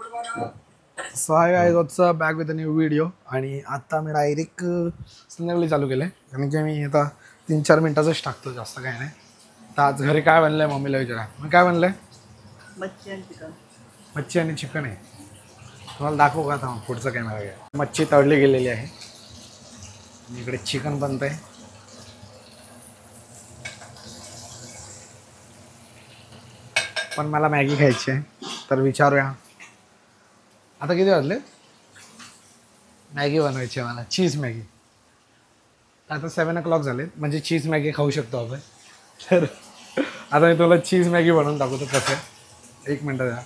So hi guys, WhatsApp, back with a new video. आणि आता मी direct संध्याकाळी चालू केलं आहे, कारण की मी आता 3-4 मिनटाचंच टाकतो, जास्त काय नाही. तर आज घरी काय बनलं आहे मम्मीला विचारा. मग काय बनलं आहे? मच्छी आणि चिकन. मच्छी आणि चिकन आहे. तुम्हाला दाखवू का आता पुढचं कॅमेरा घ्या. मच्छी तळली गेलेली आहे, इकडे चिकन बनत आहे. पण मला मॅगी खायची आहे, तर विचारूया आता किती वाजले. मॅगी बनवायची आहे मला, चीज मॅगी. आता 7 o'clock झाले, म्हणजे चीज मॅगी खाऊ शकतो आपण. तर आता मी तुला चीज मॅगी बनवून दाखवतो कसं. 1 मिनटं द्या.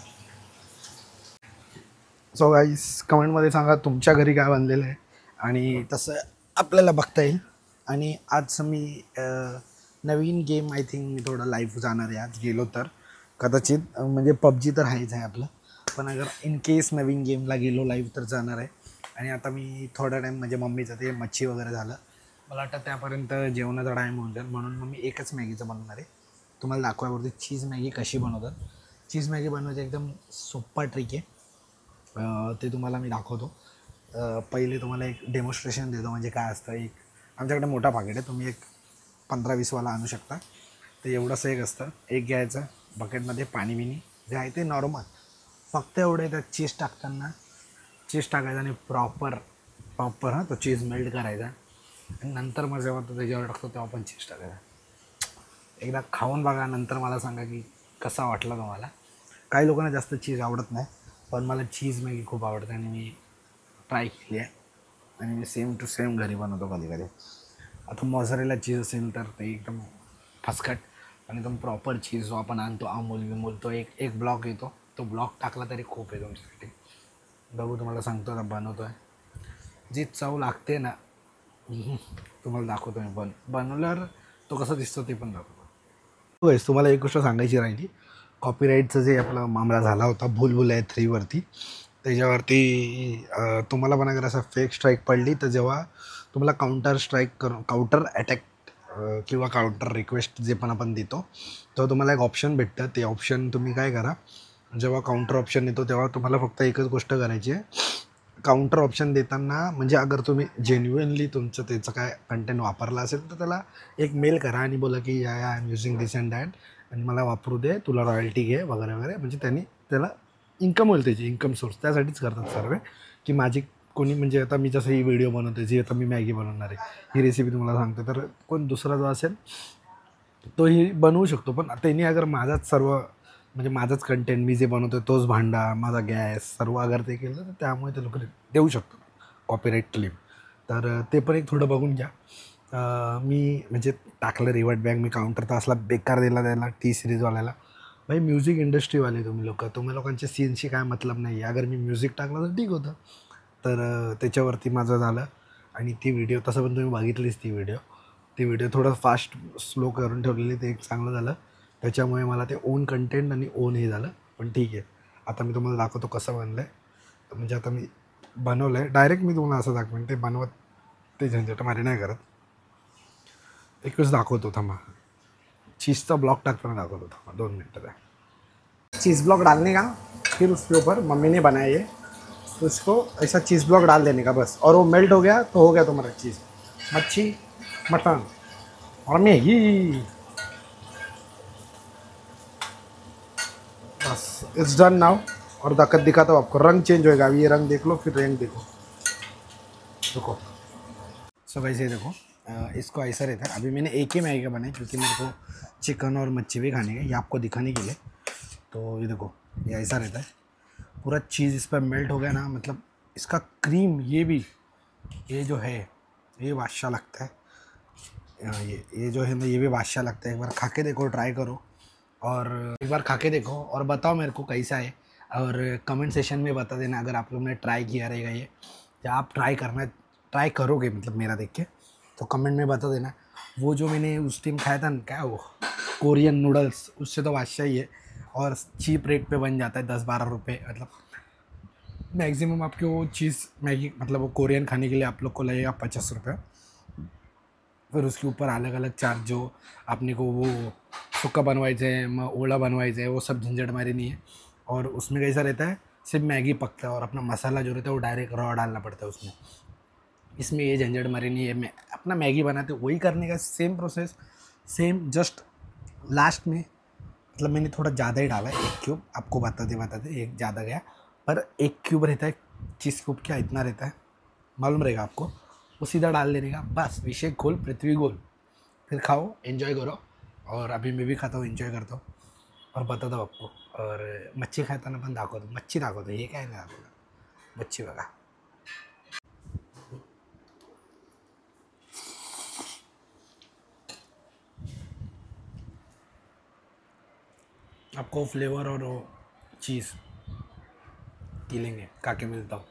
सो गाईस, कमेंटमध्ये सांगा तुमच्या घरी काय बनलेलं आहे, आणि तसं आपल्याला बघता येईल. आणि आज मी नवीन गेम, आय थिंक मी थोडं लाईव्ह जाणार आहे आज गेलो तर. कदाचित म्हणजे पबजी तर आहेच आहे आपलं, पण अगर इन केस नवीन गेमला गेलो लाईव्ह तर जाणार आहे. आणि आता मी थोडा टाईम, म्हणजे मम्मीचं ते मच्छी वगैरे झालं, मला वाटतं त्यापर्यंत जेवणाचा टाईम होऊन जाईल, म्हणून मग मी एकच मॅगीचं बनवणार आहे. तुम्हाला दाखवायवरती चीज मॅगी कशी बनवतात. चीज मॅगी बनवायचं एकदम सोप्पा ट्रिक आहे, ते तुम्हाला मी दाखवतो. पहिले तुम्हाला एक डेमॉन्स्ट्रेशन देतो, म्हणजे काय असतं. एक आमच्याकडे मोठा पाकिट आहे, तुम्ही एक 15-20वाला आणू शकता. ते एवढंसं एक असतं. एक घ्यायचं, बकेटमध्ये पाणी बिणी जे आहे ते नॉर्मल, फक्त एवढे त्यात चीज टाकताना चीज टाकायचा आणि प्रॉपर हां तो चीज मेल्ट करायचा. आणि नंतर मग जेव्हा तो त्याच्यावर टाकतो तेव्हा पण चीज टाकायचा. एकदा खाऊन बघा, नंतर मला सांगा की कसा वाटला तुम्हाला. काही लोकांना जास्त चीज आवडत नाही, पण मला चीज मॅगी खूप आवडते आणि मी ट्राय केली आहे. आणि मी सेम टू सेम घरी बनवतो कधी कधी. आता मॉझरेला चीज असेल तर ते एकदम फसकट आणि एकदम प्रॉपर चीज जो आपण आणतो अमूल तो एक ब्लॉक येतो, तो ब्लॉक टाकला तरी खूप आहे तुमच्यासाठी. बघू, तुम्हाला सांगतो आता बनवतो आहे. जी चव लागते ना, तुम्हाला दाखवतो मी बनवल्यावर तो कसा दिसतो ते पण दाखवतो. होय, तुम्हाला एक गोष्ट सांगायची राहिली. कॉपीराईटचं जे आपला मामला झाला होता भूलभुलैया 3वरती, त्याच्यावरती तुम्हाला पण अगर असं फेक स्ट्राईक पडली, तर जेव्हा तुम्हाला काउंटर अटॅक किंवा काउंटर रिक्वेस्ट जे पण आपण देतो, तर तुम्हाला एक ऑप्शन भेटतं. ते ऑप्शन तुम्ही काय करा, जेव्हा काउंटर ऑप्शन येतो तेव्हा तुम्हाला फक्त एकच गोष्ट करायची आहे. काउंटर ऑप्शन देताना, म्हणजे अगर तुम्ही जेन्युइनली तुमचं त्याचं काय कंटेंट वापरला असेल, तर त्याला एक मेल करा आणि बोला की या I am using this and that, आणि मला वापरू दे, तुला रॉयल्टी घे वगैरे वगैरे. म्हणजे त्याला इन्कम होईल, त्याची इन्कम सोर्स त्यासाठीच करतात सर्व, की माझी कोणी, म्हणजे आता मी जसं ही व्हिडिओ बनवते, जी आता मी मॅगी बनवणार आहे, ही रेसिपी तुम्हाला सांगतो, तर कोण दुसरा जो असेल तोही बनवू शकतो. पण त्यांनी अगर माझाच सर्व, म्हणजे माझंच कंटेंट, मी जे बनवतो तोच भांडा, माझा गॅस सर्व अगर ते केलं, तर त्यामुळे ते लोक देऊ शकतो कॉपीराईट क्लेम. तर ते पण एक थोडं बघून घ्या. मी म्हणजे टाकलं रिवर्ट बॅक, मी काउंटर तर असला बेकार दिला त्याला T-Series भाई. म्युझिक इंडस्ट्रीवाले तुम्ही लोकांच्या सीनशी काय मतलब नाही. अगर मी म्युझिक टाकलं तर ठीक होतं. तर त्याच्यावरती माझं झालं. आणि ती व्हिडिओ तसं पण तुम्ही बघितलीच ती व्हिडिओ थोडं फास्ट स्लो करून ठेवलेली, ते एक चांगलं झालं. त्याच्यामुळे मला ते ओन कंटेंट आणि ओन हे झालं. पण ठीक आहे, आता मी तुम्हाला दाखवतो कसं बनलं आहे. म्हणजे आता मी बनवलं आहे, डायरेक्ट मी तुम्हाला असं दाखवेन, ते बनवत ते झंझटमारी नाही करत. एकच दाखवतो थांबा, चीज़ का ब्लॉक टाकताना दाखवतो थांबा, 2 मिनट है. चीज़ ब्लॉक डालने का, फिर उसके ऊपर मम्मी ने बनाया ये, उसको ऐसा चीज़ ब्लॉक डाल देने का बस, और वो मेल्ट हो गया तो हो गया तुम्हारा चीज़, मच्छी, मटन और Maggi. Bus it's done now. और दिखाता हूँ आपको, रंग चेंज होएगा. अभी ये रंग देख लो, फिर रंग देखो. सो वैसे देखो, इसको ऐसा रहता है. अभी मैंने एक ही मैगी का बनाया, क्योंकि मेरे को चिकन और मच्छी भी खाने के, ये आपको दिखाने के लिए. तो ये देखो, ये ऐसा रहता है. पूरा चीज़ इस पर मेल्ट हो गया ना, मतलब इसका क्रीम, ये जो है ये बादशाह लगता है. ये जो है ना, ये भी बादशाह लगता है. एक बार खा के देखो, ट्राई करो, और एक बार खा के देखो और बताओ मेरे को कैसा है. और कमेंट सेशन में बता देना अगर आप लोगों ने ट्राई किया रहेगा ये, या आप ट्राई करोगे, मतलब मेरा देख के, तो कमेंट में बता देना. वो जो मैंने उस टाइम खाया था ना, क्या वो कोरियन नूडल्स, उससे तो बादशाह ही है. और चीप रेट पे बन जाता है, 10-12 रुपये. मतलब मैक्सिमम आपके वो चीज़ मैगी, मतलब वो कोरियन खाने के लिए आप लोग को लगेगा 50 रुपये. फिर उसके ऊपर अलग अलग चार्ज, जो आपने को वो सुक्का बनवायचं आहे, मग ओला बनवायचं आहे, वो सब झंझट मारी नहीं है. और उसमें कैसा रहता है, सिर्फ मैगी पकता है और अपना मसाला जो रहता है वो डायरेक्ट रॉ डालना पड़ता है उसमें। इसमें ये झंझट मरे नहीं है, मैं अपना मैगी बनाते वही करने का same process, same just last में मतलब मैंने थोड़ा ज़्यादा ही डाला है, 1 क्यूब, आपको बताते एक ज़्यादा गया, पर 1 क्यूब रहता है चीज़ क्यूब, क्या इतना रहता है मालूम रहेगा आपको, वो सीधा डाल देने का, बस विषय खोल पृथ्वी गोल। फिर खाओ, एंजॉय करो। और अभी मैं भी खाता हूँ, एंजॉय करता हूँ और बताता हूँ आपको। और मच्छी खाताना पण दाखवतो, मच्छी दाखवतो, हे काय नाही दाखवलं, मच्छी बघा। आपको फ्लेवर और चीज़ गिलेंगे खा के मिलता हूँ।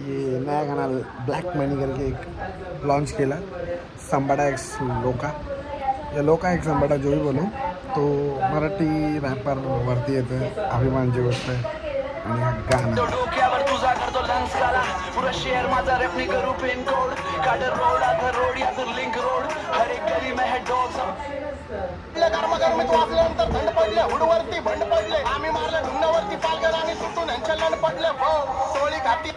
ये नया गाना ब्लॅक मनी करके एक लॉन्च केला, संबाडा एक्स लोका या लोका एक्स संबाडा जो भी बोलूँ, तो मराठी रॅपर वरती येतं, अभिमानची गोष्ट आहे। आणि हा गाणं डोक्यावर तुझा करतो लंग्स काला, पुरा शहर माझा रॅपनी करू पिन कोड, काडर रोड आता रोड या तर लिंक रोड, हर एक गली में है डॉग्स। गरमागरमीत वाजल्यानंतर थंड पडले, हुडवरती बंड पडले, आम्ही मारले ढुंगावरती पालघर आणि सुटून ह्यांच्या लंड पडले, टोळी घाटी